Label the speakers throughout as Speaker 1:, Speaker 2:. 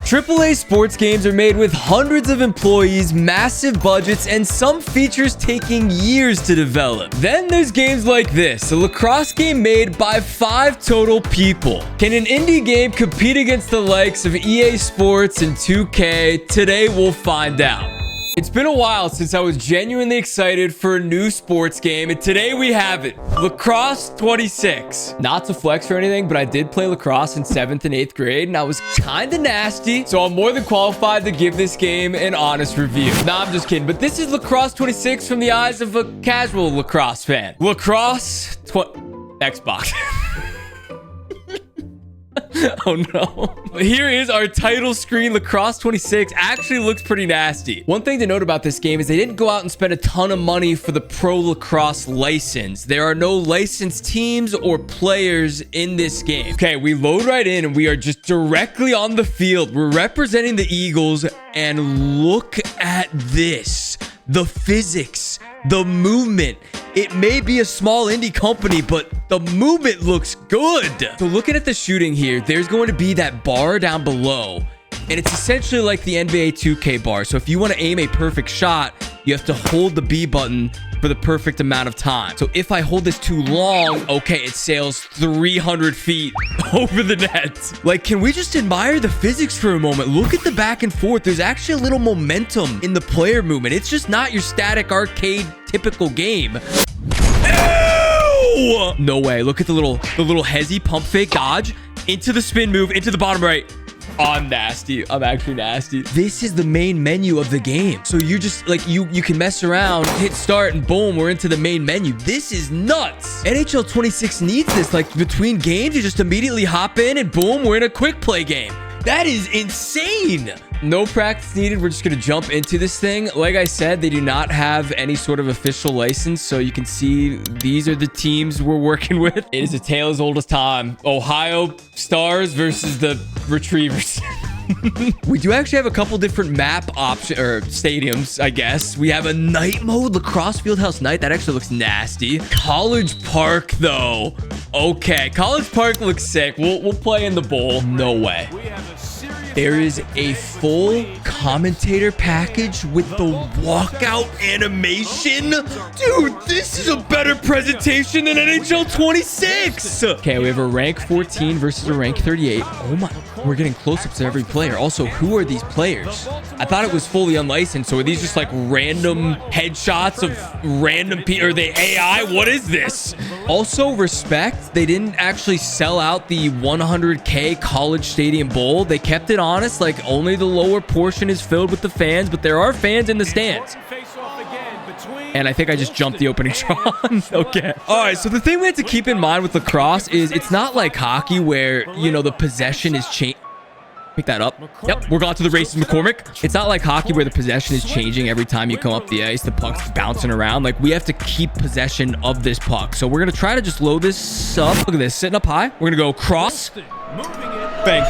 Speaker 1: AAA sports games are made with hundreds of employees, massive budgets, and some features taking years to develop. Then there's games like this, a lacrosse game made by 5 total people. Can an indie game compete against the likes of EA Sports and 2K? Today we'll find out. It's been a while since I was genuinely excited for a new sports game, and today we have it. Lacrosse 26. Not to flex or anything, but I did play lacrosse in 7th and 8th grade, and I was kind of nasty, so I'm more than qualified to give this game an honest review. Nah, I'm just kidding, but this is Lacrosse 26 from the eyes of a casual lacrosse fan. Lacrosse Xbox. Oh no. Here is our title screen. Lacrosse 26 actually looks pretty nasty. One thing to note about this game is they didn't go out and spend a ton of money for the pro lacrosse license. There are no licensed teams or players in this game. Okay, we load right in and we are just directly on the field. We're representing the Eagles, and look at this. The physics, the movement. It may be a small indie company, but the movement looks good. So looking at the shooting here, there's going to be that bar down below, and it's essentially like the NBA 2K bar. So if you want to aim a perfect shot, you have to hold the B button for the perfect amount of time. So if I hold this too long, okay, it sails 300 feet over the net. Like, can we just admire the physics for a moment? Look at the back and forth. There's actually a little momentum in the player movement. It's just not your static arcade typical game. Ew! No way. Look at the little hezzy pump fake dodge into the spin move into the bottom right. I'm nasty. I'm actually nasty. This is the main menu of the game. So you just like, you can mess around, hit start, and boom, we're into the main menu. This is nuts. NHL 26 needs this. Like, between games, you just immediately hop in and boom, we're in a quick play game. That is insane. No practice needed. We're just going to jump into this thing. Like I said, they do not have any sort of official license. So you can see these are the teams we're working with. It is a tale as old as time. Ohio Stars versus the Retrievers. We do actually have a couple different map options, or stadiums, I guess. We have a night mode, Lacrosse Fieldhouse Night. That actually looks nasty. College Park, though. Okay, College Park looks sick. We'll play in the bowl. No way. There is a full commentator package with the walkout animation. Dude, this is a better presentation than NHL 26. Okay, we have a rank 14 versus a rank 38. Oh my, we're getting close-ups of every player. Also, who are these players? I thought it was fully unlicensed. So are these just like random headshots of random people? Are they AI? What is this? Also, respect, they didn't actually sell out the 100K College Stadium Bowl. They kept it honest, like only the lower portion is filled with the fans, but there are fans in the stands. And I think I just jumped the opening shot. Okay. All right, so the thing we have to keep in mind with lacrosse is it's not like hockey where, you know, the possession is changing. Pick that up. Yep, we're going to the races, McCormick. It's not like hockey where the possession is changing every time you come up the ice. The puck's bouncing around. Like, we have to keep possession of this puck. So we're going to try to just load this up. Look at this, sitting up high. We're going to go cross. Bang.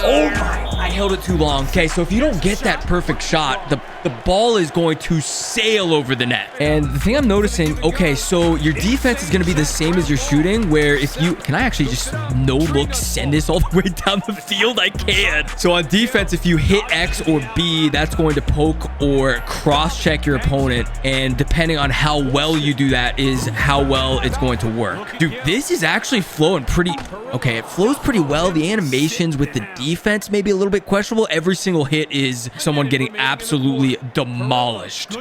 Speaker 1: Oh my, I held it too long. Okay, so if you don't get that perfect shot, the ball is going to sail over the net. And the thing I'm noticing, okay, so your defense is going to be the same as your shooting, where if you, can I actually just no look send this all the way down the field? I can. So on defense, if you hit X or B, that's going to poke or cross check your opponent. And depending on how well you do that is how well it's going to work. Dude, this is actually flowing pretty, okay, it flows pretty well. The animations with the defense may be a little bit questionable. Every single hit is someone getting absolutely demolished.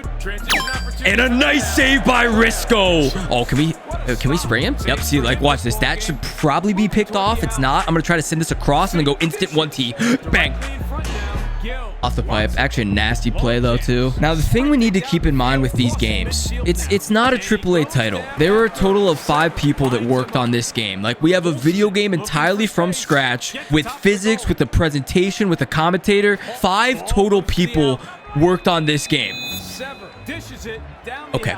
Speaker 1: And a nice save by Risco. Oh, can we spray him? Yep, see, like, watch this. That should probably be picked off. It's not. I'm gonna try to send this across and then go instant 1T. Bang. Off the pipe. Actually a nasty play though too. Now the thing we need to keep in mind with these games, it's not a AAA title. There were a total of 5 people that worked on this game. Like, we have a video game entirely from scratch with physics, with the presentation, with the commentator. 5 total people worked on this game. Okay,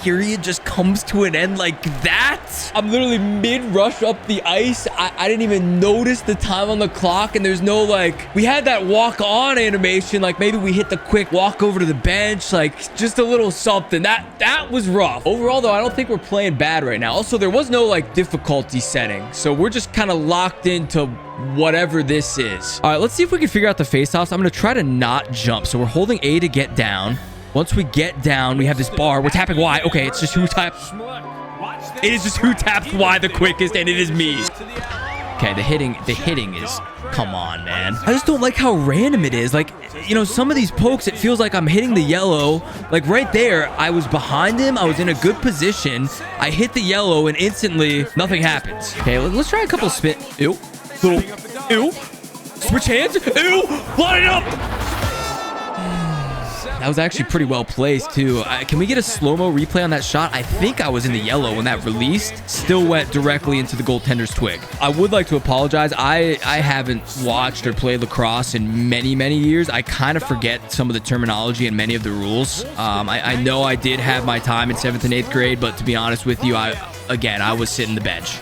Speaker 1: period just comes to an end like that. I'm literally mid-rush up the ice. I didn't even notice the time on the clock, and there's no, like, we had that walk-on animation, like maybe we hit the quick walk over to the bench, like just a little something. That was rough. Overall, though, I don't think we're playing bad right now. Also, there was no, like, difficulty setting, so we're just kind of locked into whatever this is. All right, let's see if we can figure out the face-offs. I'm going to try to not jump, so we're holding A to get down. Once we get down, we have this bar. We're tapping Y. Okay, it's just who taps. It is just who taps Y the quickest, and it is me. Okay, the hitting is, come on, man. I just don't like how random it is. Like, you know, some of these pokes, it feels like I'm hitting the yellow. Like right there, I was behind him. I was in a good position. I hit the yellow, and instantly nothing happens. Okay, let's try a couple spin. Ew. Little. Ew. Switch hands. Ew. Line it up. That was actually pretty well placed, too. Can we get a slow-mo replay on that shot? I think I was in the yellow when that released. Still went directly into the goaltender's twig. I would like to apologize. I haven't watched or played lacrosse in many, many years. I kind of forget some of the terminology and many of the rules. I know I did have my time in 7th and 8th grade, but to be honest with you, I was sitting the bench.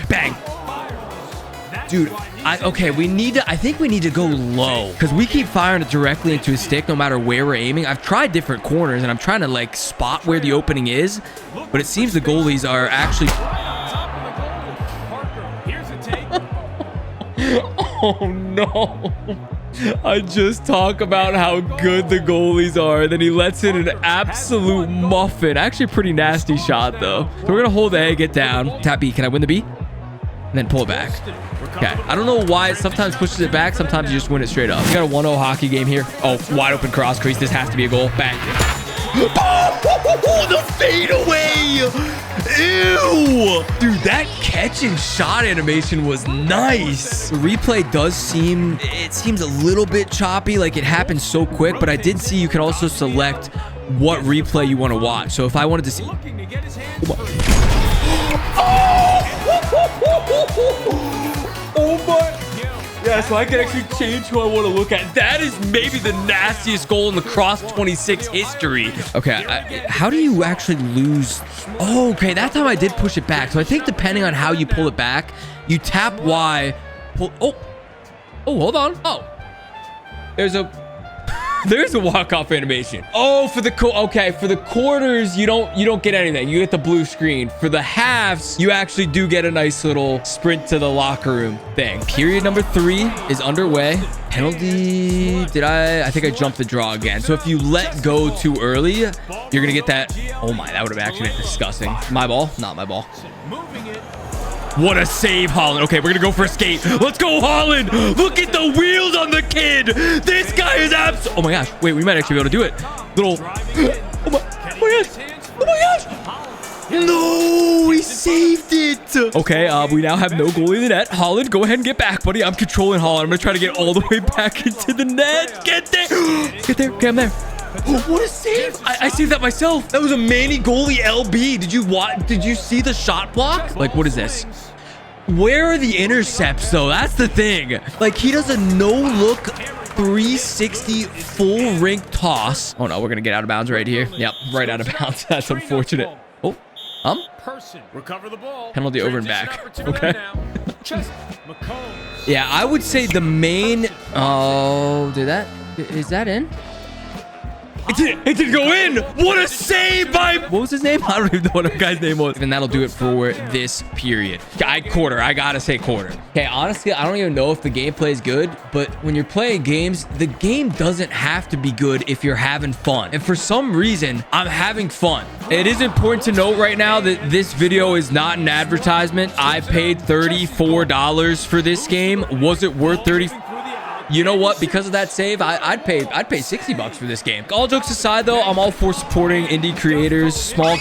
Speaker 1: Bang! Dude, okay, I think we need to go low because we keep firing it directly into his stick no matter where we're aiming. I've tried different corners and I'm trying to like spot where the opening is, but it seems the goalies are actually... Oh no. I just talk about how good the goalies are, then he lets in an absolute muffin. Actually, pretty nasty shot though. So we're gonna hold A, get down, tap B. Can I win the B? And then pull it back. Okay, I don't know why it sometimes pushes it back. Sometimes you just win it straight up. We got a 1-0 hockey game here. Oh, wide open cross crease. This has to be a goal. Bang. Oh, the fadeaway. Ew. Dude, that catch and shot animation was nice. The replay does seems a little bit choppy. Like it happened so quick, but I did see you can also select what replay you want to watch. So if I wanted to see... Oh my. Yeah, so I can actually change who I want to look at. That is maybe the nastiest goal in lacrosse 26 history. Okay, how do you actually lose? Oh, okay, that time I did push it back. So I think depending on how you pull it back, you tap Y, pull... Oh, hold on. Oh, there's a walk-off animation. Oh, for the quarters, you don't get anything. You get the blue screen. For the halves, you actually do get a nice little sprint to the locker room thing. Period number 3 is underway. Penalty. I think I jumped the draw again. So if you let go too early, you're gonna get that. Oh my, that would have actually been disgusting. My ball, not my ball. What a save, Holland. Okay, we're going to go for a skate. Let's go, Holland. Look at the wheels on the kid. This guy is oh my gosh. Wait, we might actually be able to do it. Little. Oh my gosh. Oh my gosh. No, he saved it. Okay, we now have no goalie in the net. Holland, go ahead and get back, buddy. I'm controlling Holland. I'm going to try to get all the way back into the net. Get there. Get there. Okay, I'm there. Oh, what a save. I saved that myself. That was a Manny goalie LB. Did you see the shot block? Like, what is this? Where are the intercepts, though? That's the thing. Like, he does a no-look 360 full rink toss. Oh, no, we're going to get out of bounds right here. Yep, right out of bounds. That's unfortunate. Oh,
Speaker 2: recover the ball.
Speaker 1: Penalty over and back. Okay. Yeah, I would say the main... Oh, is that in? It didn't go in. What a save by... What was his name? I don't even know what our guy's name was. And that'll do it for this period. Quarter. I gotta say quarter. Okay, honestly, I don't even know if the gameplay is good, but when you're playing games, the game doesn't have to be good if you're having fun. And for some reason, I'm having fun. It is important to note right now that this video is not an advertisement. I paid $34 for this game. Was it worth $30? You know what? Because of that save, I'd pay $60 for this game. All jokes aside, though, I'm all for supporting indie creators, small.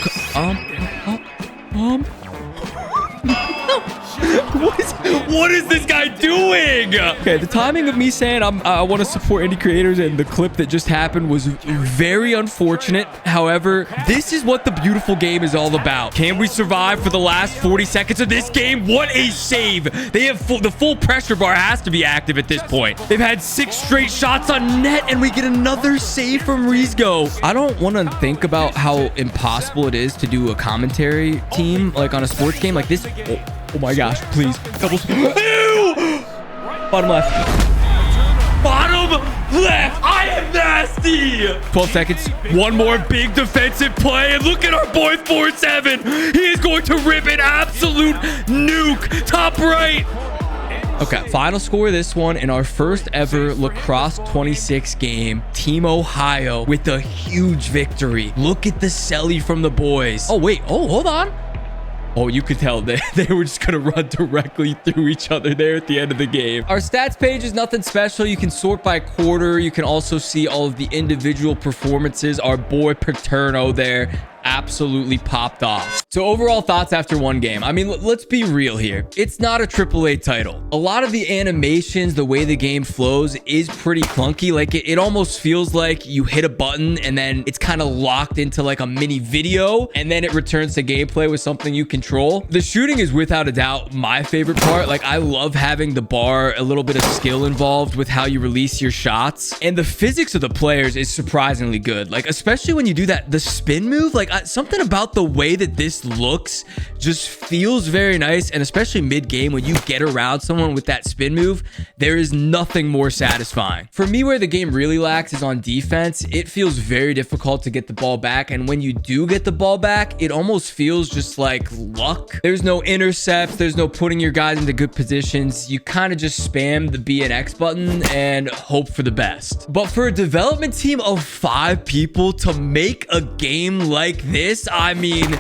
Speaker 1: What is this guy doing? Okay, the timing of me saying I want to support indie creators and the clip that just happened was very unfortunate. However, this is what the beautiful game is all about. Can we survive for the last 40 seconds of this game? What a save. They have the full pressure bar has to be active at this point. They've had 6 straight shots on net and we get another save from Rizgo. I don't want to think about how impossible it is to do a commentary team like on a sports game like this. Oh my gosh, please. Doubles. Ew! Bottom left. Bottom left. I am nasty. 12 seconds. One more big defensive play. And look at our boy 4-7. He is going to rip an absolute nuke. Top right. Okay, final score of this one in our first ever Lacrosse 26 game. Team Ohio with a huge victory. Look at the celly from the boys. Oh, wait. Oh, hold on. Oh, you could tell they were just going to run directly through each other there at the end of the game. Our stats page is nothing special. You can sort by quarter. You can also see all of the individual performances. Our boy Paterno there absolutely popped off. So overall thoughts after one game. I mean, let's be real here. It's not a AAA title. A lot of the animations, the way the game flows is pretty clunky. Like it almost feels like you hit a button and then it's kind of locked into like a mini video and then it returns to gameplay with something you control. The shooting is without a doubt my favorite part. Like I love having the bar, a little bit of skill involved with how you release your shots. And the physics of the players is surprisingly good. Like especially when you do the spin move, like something about the way that this looks just feels very nice. And especially mid-game when you get around someone with that spin move, there is nothing more satisfying. For me, where the game really lacks is on defense. It feels very difficult to get the ball back. And when you do get the ball back, it almost feels just like luck. There's no intercepts. There's no putting your guys into good positions. You kind of just spam the B and X button and hope for the best. But for a development team of 5 people to make a game like this, I mean,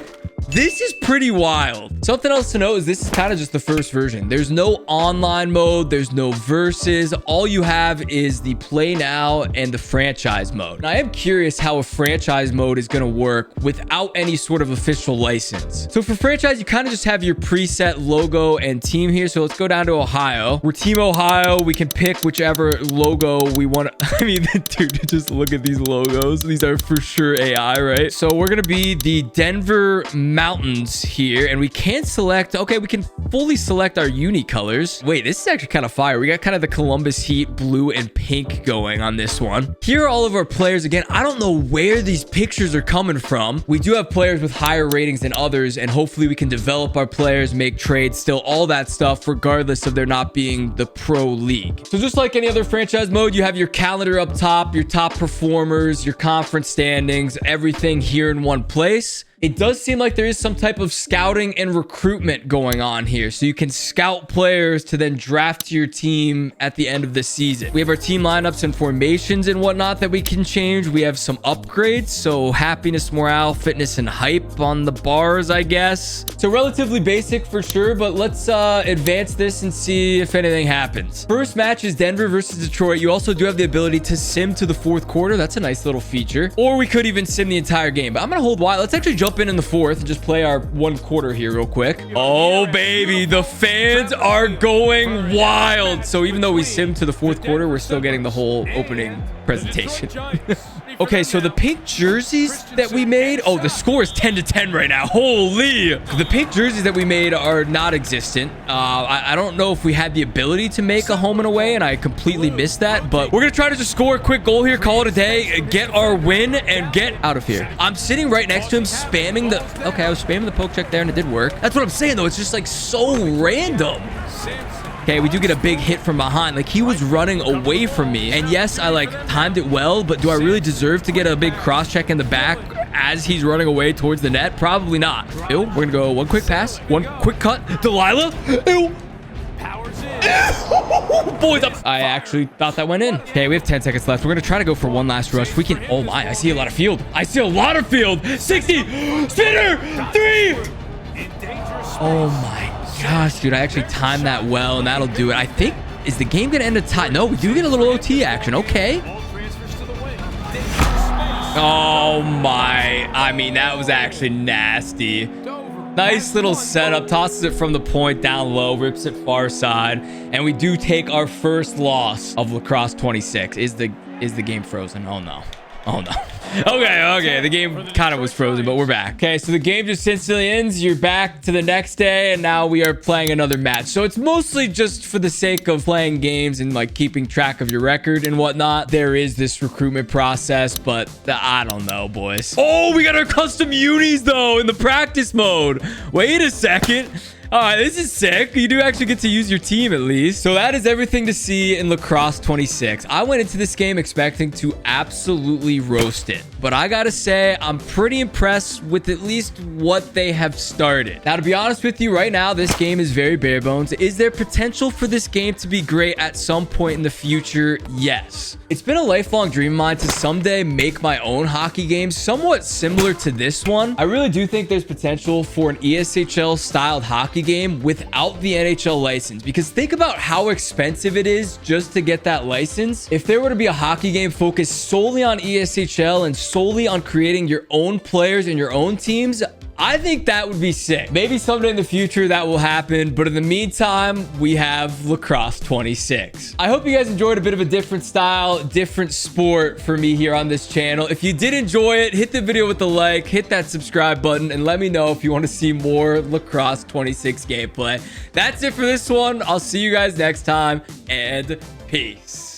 Speaker 1: this is pretty wild. Something else to note is this is kind of just the first version. There's no online mode. There's no versus. All you have is the play now and the franchise mode. And I am curious how a franchise mode is going to work without any sort of official license. So for franchise, you kind of just have your preset logo and team here. So let's go down to Ohio. We're Team Ohio. We can pick whichever logo we want. I mean, dude, just look at these logos. These are for sure AI, right? So we're going to be the Denver Mountains here, and we can select, okay, we can fully select our uni colors. Wait, this is actually kind of fire. We got kind of the Columbus Heat blue and pink going on this one. Here are all of our players. Again, I don't know where these pictures are coming from. We do have players with higher ratings than others, and hopefully we can develop our players, make trades, still all that stuff, regardless of there not being the pro league. So just like any other franchise mode, you have your calendar up top, your top performers, your conference standings, everything here in one place. It does seem like there is some type of scouting and recruitment going on here. So you can scout players to then draft to your team at the end of the season. We have our team lineups and formations and whatnot that we can change. We have some upgrades. So happiness, morale, fitness, and hype on the bars, I guess. So relatively basic for sure, but let's advance this and see if anything happens. First match is Denver versus Detroit. You also do have the ability to sim to the 4th quarter. That's a nice little feature. Or we could even sim the entire game, but I'm going to hold wide. Let's actually jump in the 4th and just play our 1 quarter here real quick. Oh baby, the fans are going wild. So even though we sim to the 4th quarter, we're still getting the whole opening presentation. Okay, so the pink jerseys that we made, oh, the score is 10-10 right now. Holy. The pink jerseys that we made are not existent. I don't know if we had the ability to make a home and away, and I completely missed that, but we're gonna try to just score a quick goal here, call it a day, get our win, and get out of here. I'm sitting right next to him, spamming the, okay, I was spamming the poke check there, and it did work. That's what I'm saying, though. It's just like so random. Okay, we do get a big hit from behind. Like, he was running away from me. And yes, I like timed it well, but do I really deserve to get a big cross check in the back as he's running away towards the net? Probably not. Ew, we're gonna go 1 quick pass, 1 quick cut. Delilah. Ew. Boys up. I actually thought that went in. Okay, we have 10 seconds left. We're gonna try to go for 1 last rush. We can, oh my, I see a lot of field. I see a lot of field. 60, spinner, 3. Oh my gosh, dude, I actually timed that well, and that'll do it. I think, is the game gonna end a tie? No, we do get a little OT action. Okay. Oh my, I mean, that was actually nasty. Nice little setup. Tosses it from the point down low, rips it far side, and we do take our first loss of Lacrosse 26. Is the game frozen? Oh no. Oh no. Okay. The game kind of was frozen, but we're back. Okay, so the game just instantly ends. You're back to the next day, and now we are playing another match. So it's mostly just for the sake of playing games and like keeping track of your record and whatnot. There is this recruitment process, but I don't know, boys. Oh, we got our custom unis though in the practice mode. Wait a second. All right, this is sick. You do actually get to use your team at least. So that is everything to see in Lacrosse 26. I went into this game expecting to absolutely roast it, but I gotta say, I'm pretty impressed with at least what they have started. Now, to be honest with you, right now, this game is very bare bones. Is there potential for this game to be great at some point in the future? Yes. It's been a lifelong dream of mine to someday make my own hockey game somewhat similar to this one. I really do think there's potential for an ESHL styled hockey game without the NHL license, because think about how expensive it is just to get that license. If there were to be a hockey game focused solely on ESHL and solely on creating your own players and your own teams, I think that would be sick. Maybe someday in the future that will happen, but in the meantime, we have Lacrosse 26. I hope you guys enjoyed a bit of a different style, different sport for me here on this channel. If you did enjoy it, hit the video with a like, hit that subscribe button, and let me know if you want to see more Lacrosse 26 gameplay. That's it for this one. I'll see you guys next time, and peace.